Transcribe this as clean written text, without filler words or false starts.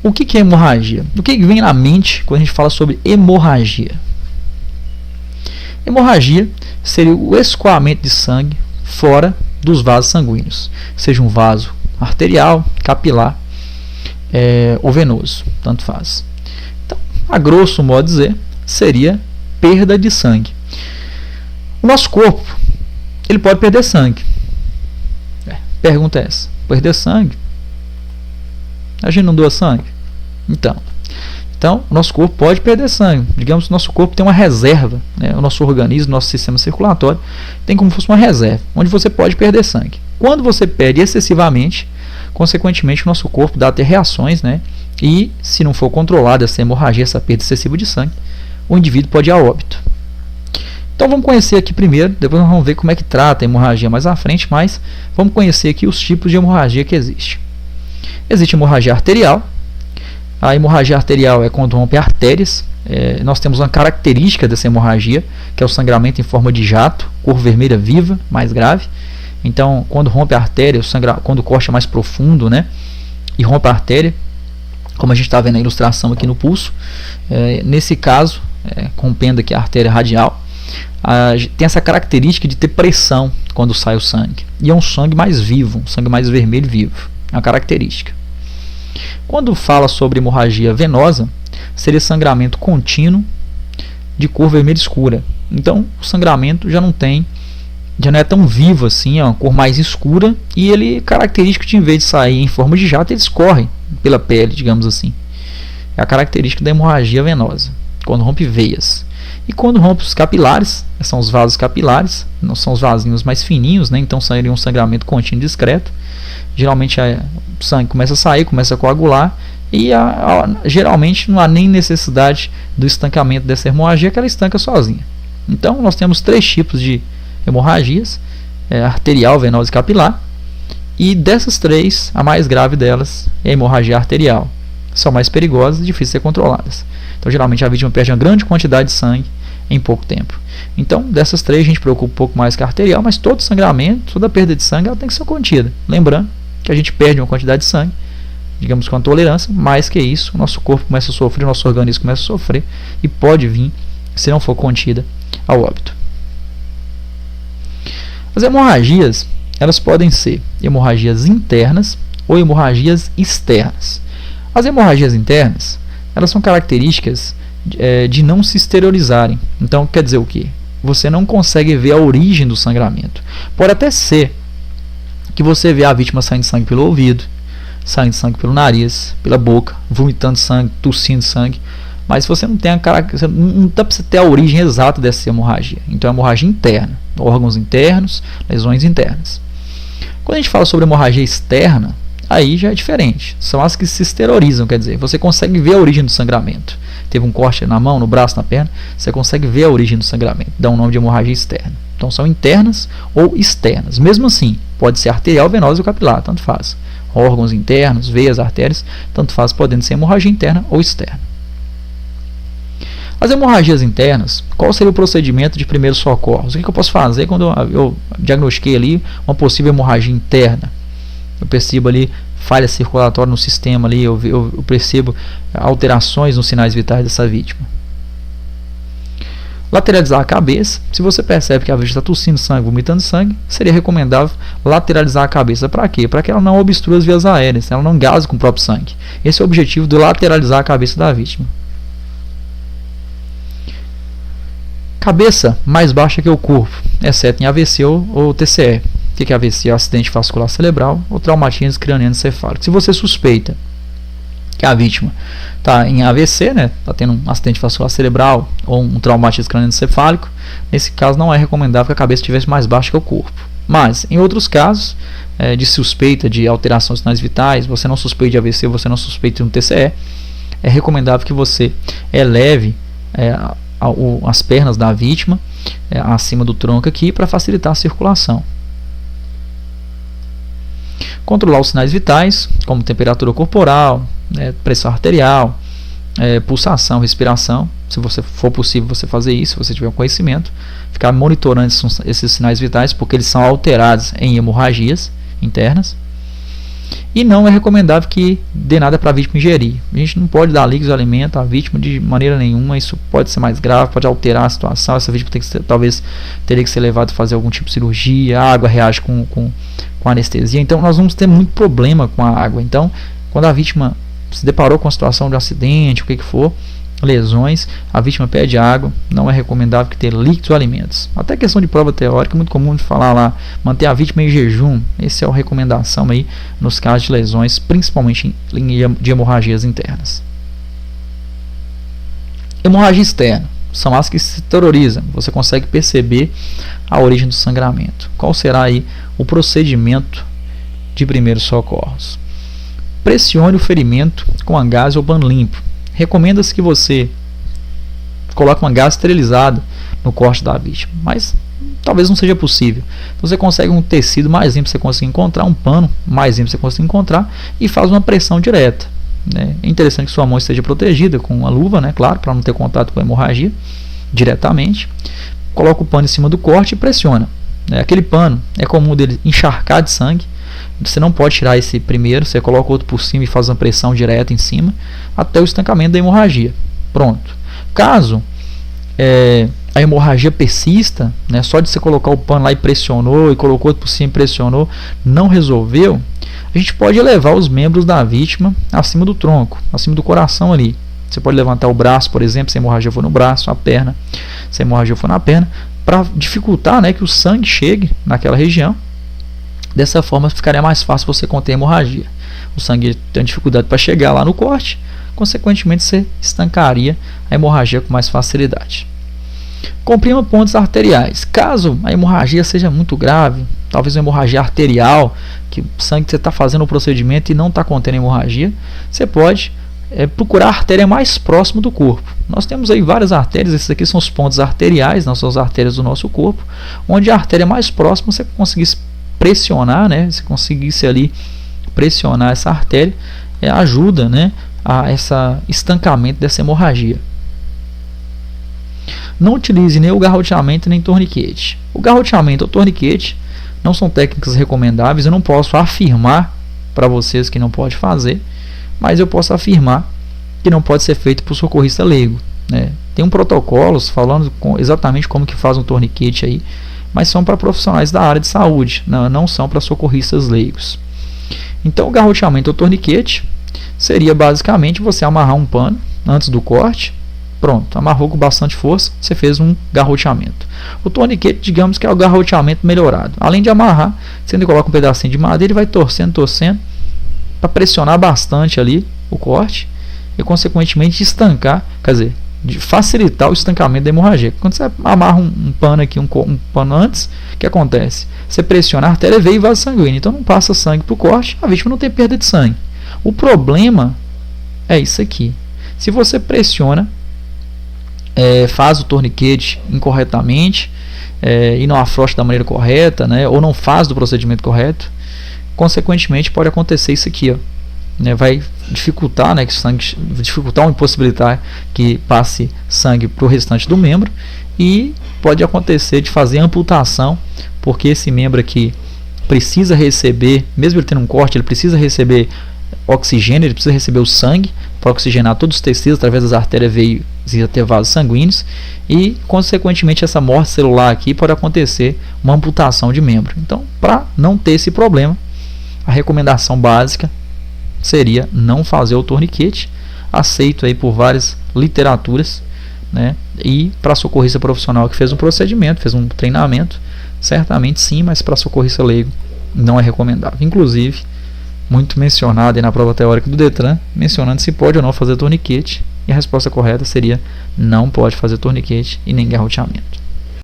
O que é hemorragia? O que vem na mente quando a gente fala sobre hemorragia? Hemorragia seria o escoamento de sangue fora dos vasos sanguíneos, seja um vaso arterial, capilar ou venoso, tanto faz. Então, a grosso modo dizer, seria perda de sangue. O nosso corpo, ele pode perder sangue. Pergunta é essa: perder sangue? A gente não doa sangue? Então, o nosso corpo pode perder sangue. Digamos que o nosso corpo tem uma reserva, né? O nosso organismo, nosso sistema circulatório tem como se fosse uma reserva, onde você pode perder sangue. Quando você perde excessivamente, consequentemente o nosso corpo dá até reações, né? E se não for controlada essa hemorragia, essa perda excessiva de sangue, o indivíduo pode ir a óbito. Então vamos conhecer aqui primeiro, depois nós vamos ver como é que trata a hemorragia mais à frente, mas vamos conhecer aqui os tipos de hemorragia que existem. Existe hemorragia arterial. A hemorragia arterial é quando rompe artérias. Nós temos uma característica dessa hemorragia, que é o sangramento em forma de jato, cor vermelha viva, mais grave. Então, quando rompe a artéria, quando o corte é mais profundo, né, e rompe a artéria, como a gente está vendo na ilustração aqui no pulso, nesse caso, rompendo aqui a artéria radial, tem essa característica de ter pressão quando sai o sangue. E é um sangue mais vivo, um sangue mais vermelho vivo. É uma característica. Quando fala sobre hemorragia venosa, seria sangramento contínuo de cor vermelha escura. Então, o sangramento já não é tão vivo assim, é uma cor mais escura, e ele é característico de, em vez de sair em forma de jato, ele escorre pela pele, digamos assim. É a característica da hemorragia venosa, quando rompe veias. E quando rompe os capilares, são os vasos capilares, não são os vasinhos mais fininhos, né? Então seria um sangramento contínuo discreto. Geralmente o sangue começa a sair, começa a coagular, e geralmente não há nem necessidade do estancamento dessa hemorragia, que ela estanca sozinha. Então nós temos 3 tipos de hemorragias: arterial, venosa e capilar. E dessas 3, a mais grave delas é a hemorragia arterial. São mais perigosas e difíceis de ser controladas. Então, geralmente, a vítima perde uma grande quantidade de sangue em pouco tempo. Então, dessas 3, a gente preocupa um pouco mais com a arterial, mas todo sangramento, toda perda de sangue, ela tem que ser contida. Lembrando que a gente perde uma quantidade de sangue, digamos com a tolerância, mais que isso, o nosso corpo começa a sofrer, o nosso organismo começa a sofrer e pode vir, se não for contida, ao óbito. As hemorragias, elas podem ser hemorragias internas ou hemorragias externas. As hemorragias internas, elas são características de não se exteriorizarem. Então, quer dizer o quê? Você não consegue ver a origem do sangramento. Pode até ser que você vê a vítima saindo sangue pelo ouvido, saindo sangue pelo nariz, pela boca, vomitando sangue, tossindo sangue, mas você não tem a característica, não dá para você ter a origem exata dessa hemorragia. Então, é hemorragia interna, órgãos internos, lesões internas. Quando a gente fala sobre hemorragia externa, aí já é diferente. São as que se exteriorizam, quer dizer, você consegue ver a origem do sangramento. Teve um corte na mão, no braço, na perna, você consegue ver a origem do sangramento. Dá um nome de hemorragia externa. Então são internas ou externas. Mesmo assim, pode ser arterial, venosa ou capilar, tanto faz. Órgãos internos, veias, artérias, tanto faz, podendo ser hemorragia interna ou externa. As hemorragias internas, qual seria o procedimento de primeiros socorros? O que eu posso fazer quando eu diagnostiquei ali uma possível hemorragia interna? Eu percebo ali falha circulatória no sistema, ali, eu percebo alterações nos sinais vitais dessa vítima. Lateralizar a cabeça. Se você percebe que a vítima está tossindo sangue, vomitando sangue, seria recomendável lateralizar a cabeça. Para quê? Para que ela não obstrua as vias aéreas, ela não gase com o próprio sangue. Esse é o objetivo de lateralizar a cabeça da vítima. Cabeça mais baixa que o corpo, exceto em AVC ou TCE. O que é AVC? Acidente vascular cerebral ou traumatismo crânioencefálico. Se você suspeita que a vítima está em AVC, né, está tendo um acidente vascular cerebral ou um traumatismo crânioencefálico, nesse caso não é recomendável que a cabeça estivesse mais baixa que o corpo. Mas, em outros casos, de suspeita de alteração de sinais vitais, você não suspeita de AVC, você não suspeita de um TCE, é recomendável que você eleve as pernas da vítima acima do tronco aqui para facilitar a circulação. Controlar os sinais vitais, como temperatura corporal, pressão arterial, pulsação, respiração. Se você for possível você fazer isso, se você tiver conhecimento, ficar monitorando esses sinais vitais, porque eles são alterados em hemorragias internas. E não é recomendável que dê nada para a vítima ingerir. A gente não pode dar líquidos de alimento à vítima de maneira nenhuma. Isso pode ser mais grave, pode alterar a situação. Essa vítima talvez teria que ser levada a fazer algum tipo de cirurgia. A água reage com anestesia. Então nós vamos ter muito problema com a água. Então, quando a vítima se deparou com a situação de um acidente, o que for, lesões, a vítima pede água, não é recomendável que ter líquidos ou alimentos. Até questão de prova teórica, é muito comum de falar lá, manter a vítima em jejum. Essa é a recomendação aí nos casos de lesões, principalmente de hemorragias internas. Hemorragia externa são as que se terrorizam. Você consegue perceber a origem do sangramento. Qual será aí o procedimento de primeiros socorros? Pressione o ferimento com a gás ou pano limpo. Recomenda-se que você coloque uma gás esterilizada no corte da vítima, mas talvez não seja possível. Você consegue um tecido mais limpo, você consegue encontrar um pano mais limpo, você consegue encontrar e faz uma pressão direta. Né? É interessante que sua mão esteja protegida com uma luva, né? Claro, para não ter contato com a hemorragia diretamente. Coloca o pano em cima do corte e pressiona. Aquele pano é comum dele encharcar de sangue. Você não pode tirar esse primeiro, você coloca outro por cima e faz uma pressão direta em cima até o estancamento da hemorragia. Pronto. Caso a hemorragia persista, né, só de você colocar o pano lá e pressionou, e colocou outro por cima e pressionou, não resolveu, a gente pode elevar os membros da vítima acima do tronco, acima do coração ali. Você pode levantar o braço, por exemplo, se a hemorragia for no braço, a perna, se a hemorragia for na perna, para dificultar, né, que o sangue chegue naquela região. Dessa forma ficaria mais fácil você conter a hemorragia. O sangue tem dificuldade para chegar lá no corte, consequentemente você estancaria a hemorragia com mais facilidade. Comprima pontos arteriais. Caso a hemorragia seja muito grave, talvez uma hemorragia arterial, que o sangue que você está fazendo o procedimento e não está contendo a hemorragia, você pode procurar a artéria mais próxima do corpo. Nós temos aí várias artérias, esses aqui são os pontos arteriais, não são as artérias do nosso corpo, onde a artéria mais próxima você conseguisse pressionar, né? Se conseguisse ali pressionar essa artéria, ajuda, né, a esse estancamento dessa hemorragia. Não utilize nem o garroteamento nem torniquete. O garroteamento ou torniquete não são técnicas recomendáveis. Eu não posso afirmar para vocês que não pode fazer, mas eu posso afirmar que não pode ser feito por socorrista leigo, né? Tem um protocolo falando exatamente como que faz um torniquete aí, mas são para profissionais da área de saúde, não são para socorristas leigos. Então o garroteamento ou torniquete seria basicamente você amarrar um pano antes do corte. Pronto, amarrou com bastante força, você fez um garroteamento. O torniquete, digamos que é o garroteamento melhorado. Além de amarrar, você ainda coloca um pedacinho de madeira e vai torcendo, para pressionar bastante ali o corte e consequentemente estancar, quer dizer, de facilitar o estancamento da hemorragia. Quando você amarra um pano aqui, um pano antes, o que acontece? Você pressiona a artéria, veio vaso sanguíneo, então não passa sangue para o corte, a vítima não tem perda de sangue. O problema é isso aqui. Se você pressiona, faz o torniquete incorretamente e não afrouxa da maneira correta, né, ou não faz do procedimento correto, consequentemente pode acontecer isso aqui, ó, né, vai dificultar, né, que sangue, dificultar ou impossibilitar que passe sangue para o restante do membro, e pode acontecer de fazer amputação, porque esse membro aqui precisa receber, mesmo ele tendo um corte, ele precisa receber oxigênio, ele precisa receber o sangue para oxigenar todos os tecidos através das artérias veias e até vasos sanguíneos, e consequentemente essa morte celular aqui pode acontecer uma amputação de membro. Então, para não ter esse problema, a recomendação básica seria não fazer o torniquete, aceito aí por várias literaturas, né? E para socorrista profissional que fez um procedimento, fez um treinamento, certamente sim, mas para socorrista leigo não é recomendável. Inclusive, muito mencionado aí na prova teórica do Detran, mencionando se pode ou não fazer torniquete, e a resposta correta seria não pode fazer torniquete e nem garroteamento.